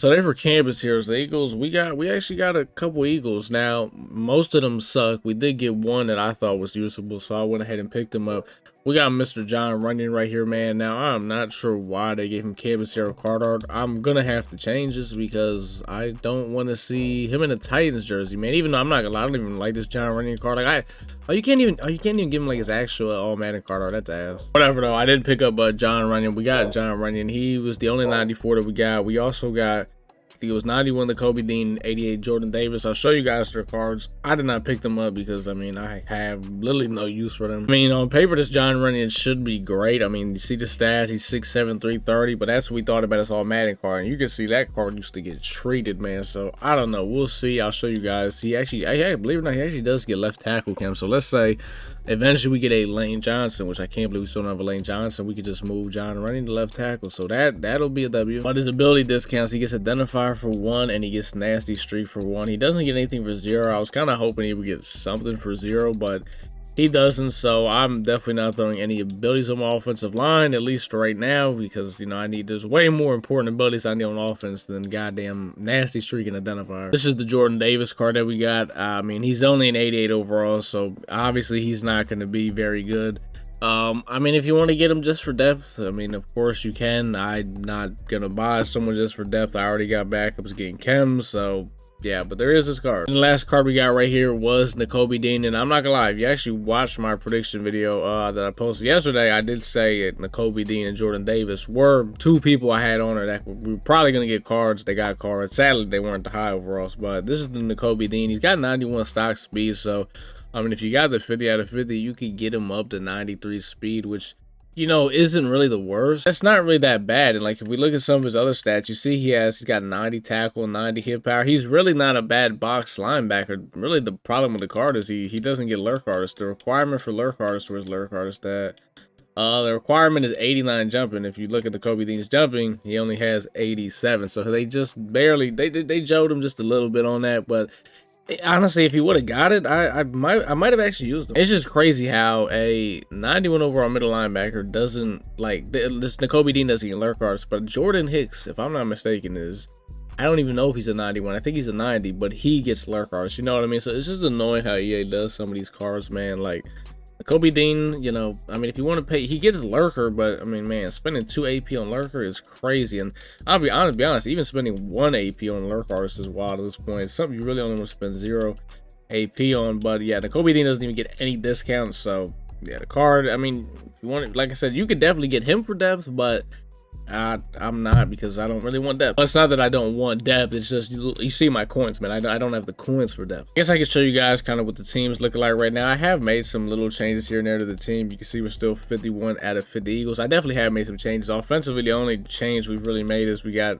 So they for campus heroes. The Eagles, we actually got a couple Eagles. Now, most of them suck. We did get one that I thought was usable, so I went ahead and picked him up. We got Mr. John Runyon right here, man. Now, I'm not sure why they gave him campus hero card art. I'm gonna have to change this because I don't want to see him in a Titans jersey, man. Even though I'm not gonna lie, I don't even like this John Runyon card. Like you can't even give him like his actual all Madden card art. That's ass. Whatever though. I did pick up John Runyon. We got John Runyon. He was the only 94 that we got. We also got, it was 91 the Kobe Dean, 88 Jordan Davis. I'll show you guys their cards. I did not pick them up because I mean I have literally no use for them. I mean, on paper this John Runyon should be great. I mean, you see the stats, he's 6'7", 330, but that's what we thought about his all Madden card. And you can see that card used to get treated, man. So I don't know. We'll see. I'll show you guys. He actually, believe it or not, he actually does get left tackle cam. So let's say eventually we get a Lane Johnson, which I can't believe we still don't have a Lane Johnson. We could just move John Runyon to left tackle. So that'll be a W. But his ability discounts, he gets identifier for 1 and he gets nasty streak for 1. He doesn't get anything for 0. I was kind of hoping he would get something for 0, but he doesn't. So I'm definitely not throwing any abilities on my offensive line, at least right now, because you know there's way more important abilities I need on offense than goddamn nasty streak and identifier. This is the Jordan Davis card that we got. I mean, he's only an 88 overall, so obviously he's not going to be very good. I mean, if you want to get him just for depth, I mean, of course you can. I'm not gonna buy someone just for depth. I already got backups getting chems, so yeah, but there is this card. And the last card we got right here was Nakobe Dean, and I'm not gonna lie, if you actually watched my prediction video that I posted yesterday, I did say that Nakobe Dean and Jordan Davis were 2 people I had on it that we were probably gonna get cards. They got cards. Sadly, they weren't the high overalls, but this is the Nakobe Dean. He's got 91 stock speed, so I mean, if you got the 50 out of 50, you could get him up to 93 speed, which, you know, isn't really the worst. That's not really that bad. And like, if we look at some of his other stats, you see he's got 90 tackle, 90 hit power. He's really not a bad box linebacker. Really, the problem with the card is he doesn't get lurk artist. The requirement for lurk artist was lurk artist that the requirement is 89 jumping. If you look at the Kobe Dean's jumping, he only has 87. So they just barely they joked him just a little bit on that, but honestly, if he would have got it, I might have actually used him. It's just crazy how a 91 overall middle linebacker doesn't, like, this Nakobe Dean doesn't get lurk artists, but Jordan Hicks, if I'm not mistaken, I don't even know if he's a 91. I think he's a 90, but he gets lurk artists. You know what I mean? So it's just annoying how EA does some of these cards, man. Like Kobe Dean, you know, I mean, if you want to pay, he gets lurker, but I mean, man, spending 2 AP on lurker is crazy. And I'll be honest, even spending 1 AP on lurk artist is wild at this point. It's something you really only want to spend 0 AP on. But yeah, the Kobe Dean doesn't even get any discounts. So yeah, the card, I mean, if you want it, like I said, you could definitely get him for depth, but I'm not, because I don't really want depth. It's not that I don't want depth, it's just you see my coins, man. I don't have the coins for depth. I guess I can show you guys kind of what the team's looking like right now. I have made some little changes here and there to the team. You can see we're still 51 out of 50 Eagles. I definitely have made some changes. Offensively, the only change we've really made is we got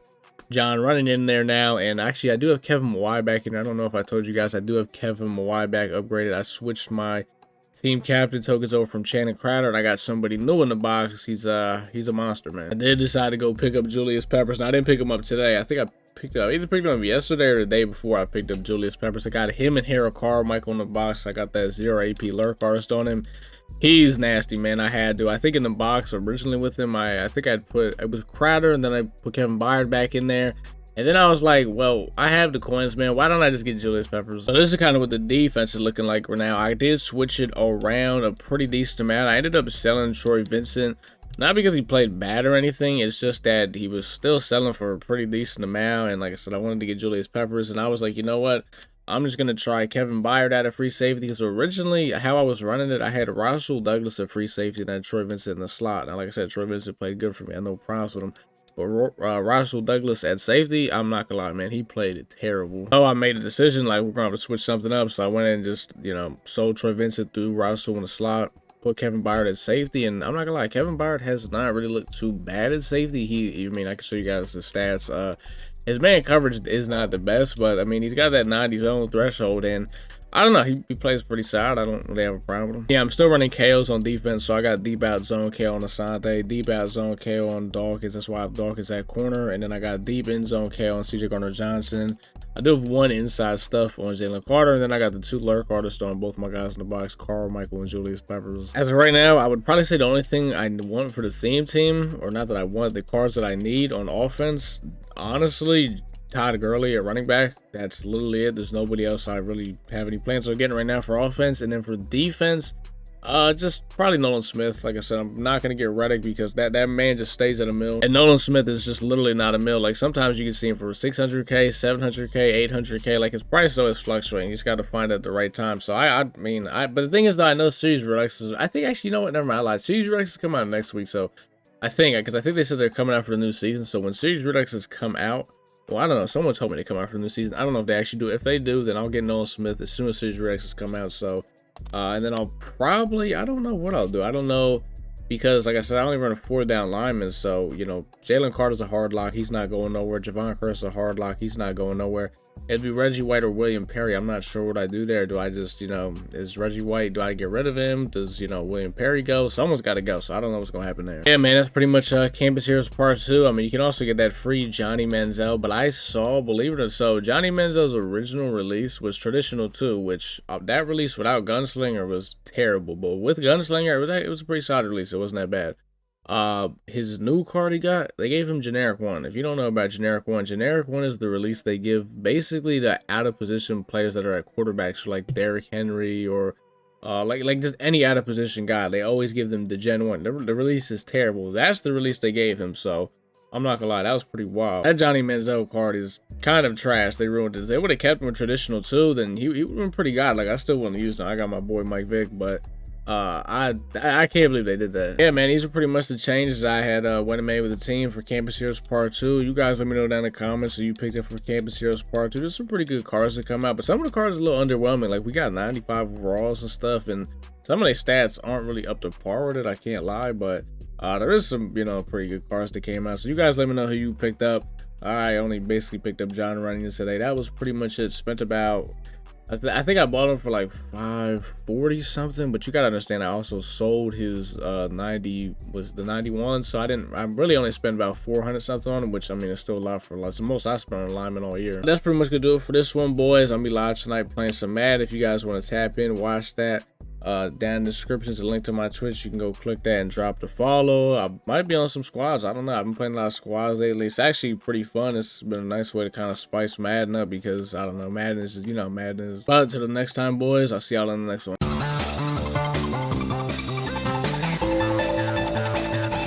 John Running in there now, and actually I do have Kevin Mawai back in there. I don't know if I told you guys, I do have Kevin Mawai back upgraded. I switched my team captain tokens over from Channing Crowder, and I got somebody new in the box. He's a monster, man. I did decide to go pick up Julius Peppers. Now, I didn't pick him up today. I think I either picked him up yesterday or the day before I picked up Julius Peppers. I got him and Harold Carmichael in the box. I got that 0 AP lurk artist on him. He's nasty, man. I had to. I think in the box originally with him, I think I'd put, it was Crowder, and then I put Kevin Byard back in there. And then I was like, well, I have the coins, man. Why don't I just get Julius Peppers? So this is kind of what the defense is looking like right now. I did switch it around a pretty decent amount. I ended up selling Troy Vincent, not because he played bad or anything. It's just that he was still selling for a pretty decent amount. And like I said, I wanted to get Julius Peppers. And I was like, you know what? I'm just going to try Kevin Byard at a free safety. Because originally, how I was running it, I had Russell Douglas at free safety and then Troy Vincent in the slot. Now, like I said, Troy Vincent played good for me. I had no problems with him. But Russell Douglas at safety, I'm not gonna lie, man, he played it terrible. Oh, I made a decision, like, we're gonna have to switch something up. So I went in and just, you know, sold Troy Vincent through Russell in the slot, put Kevin Byard at safety. And I'm not gonna lie, Kevin Byard has not really looked too bad at safety. I mean, I can show you guys the stats. His man coverage is not the best, but I mean, he's got that 90 zone threshold, and I don't know, he plays pretty solid. I don't really have a problem with him. Yeah, I'm still running KOs on defense, so I got deep out zone KO on Asante, deep out zone KO on Dawkins. That's why I have Dawkins at corner, and then I got deep in zone KO on CJ Gardner-Johnson. I do have one inside stuff on Jalen Carter, and then I got the 2 lurk artists on both my guys in the box, Carl, Michael, and Julius Peppers. As of right now, I would probably say the only thing I want for the theme team, or not that I want, the cards that I need on offense, honestly, Todd Gurley at running back. That's literally it. There's nobody else I really have any plans on getting right now for offense. And then for defense, just probably Nolan Smith. Like I said, I'm not gonna get Reddick because that man just stays at a mill, and Nolan Smith is just literally not a mill. Like sometimes you can see him for 600K, 700K, 800K. Like his price is always fluctuating. You just got to find it at the right time. So I mean, but the thing is that I know Series Redux is. I think actually, you know what? Never mind. I lied. Series Redux is coming out next week. So I think because I think they said they're coming out for the new season. So when Series Reduxes come out. Well, I don't know. Someone told me they come out for the new season. I don't know if they actually do. If they do, then I'll get Nolan Smith as soon as Series Reduxes come out. So. And then I'll probably, I don't know what I'll do. I don't know because, like I said, I only run a 4-down lineman. So, you know, Jalen Carter's a hard lock. He's not going nowhere. Javon Curse a hard lock. He's not going nowhere. It'd be Reggie White or William Perry. I'm not sure what I do there. Do I just, you know, is Reggie White, do I get rid of him? Does, you know, William Perry go? Someone's got to go. So I don't know what's going to happen there. Yeah, man, that's pretty much Campus Heroes Part 2. I mean, you can also get that free Johnny Manziel. But I saw, believe it or so, Johnny Manziel's original release was traditional too, which that release without Gunslinger was terrible. But with Gunslinger, it was a pretty solid release. It wasn't that bad. His new card he got, they gave him generic 1. If you don't know about generic 1 is the release they give basically the out of position players that are at quarterbacks, like Derrick Henry or like just any out of position guy. They always give them the Gen 1. The release is terrible. That's the release they gave him. So I'm not gonna lie, that was pretty wild. That Johnny Manziel card is kind of trash. They ruined it. If they would have kept him with traditional too, then he would have been pretty good. Like I still wouldn't use him. I got my boy Mike Vick, but I can't believe they did that. Yeah, man, these are pretty much the changes I had went and made with the team for Campus Heroes Part 2. You guys let me know down in the comments who you picked up for Campus Heroes Part 2. There's some pretty good cards that come out, but some of the cards are a little underwhelming. Like we got 95 overalls and stuff, and some of their stats aren't really up to par with it. I can't lie, but there is some, you know, pretty good cards that came out. So you guys let me know who you picked up. I only basically picked up John running today. That was pretty much it. Spent about I think I bought him for like 540 something, but you gotta understand I also sold his 91, so I really only spent about 400 something on him, which I mean it's still a lot for less. The most I spent on lineman all year. That's pretty much gonna do it for this one, boys. I'm gonna be live tonight playing some Madden. If you guys want to tap in, watch that. Down in the description is a link to my Twitch. You can go click that and drop the follow. I might be on some squads. I don't know. I've been playing a lot of squads lately. It's actually pretty fun. It's been a nice way to kind of spice Madden up because I don't know. Madden is, you know, Madden is. But to the next time, boys. I'll see y'all in the next one.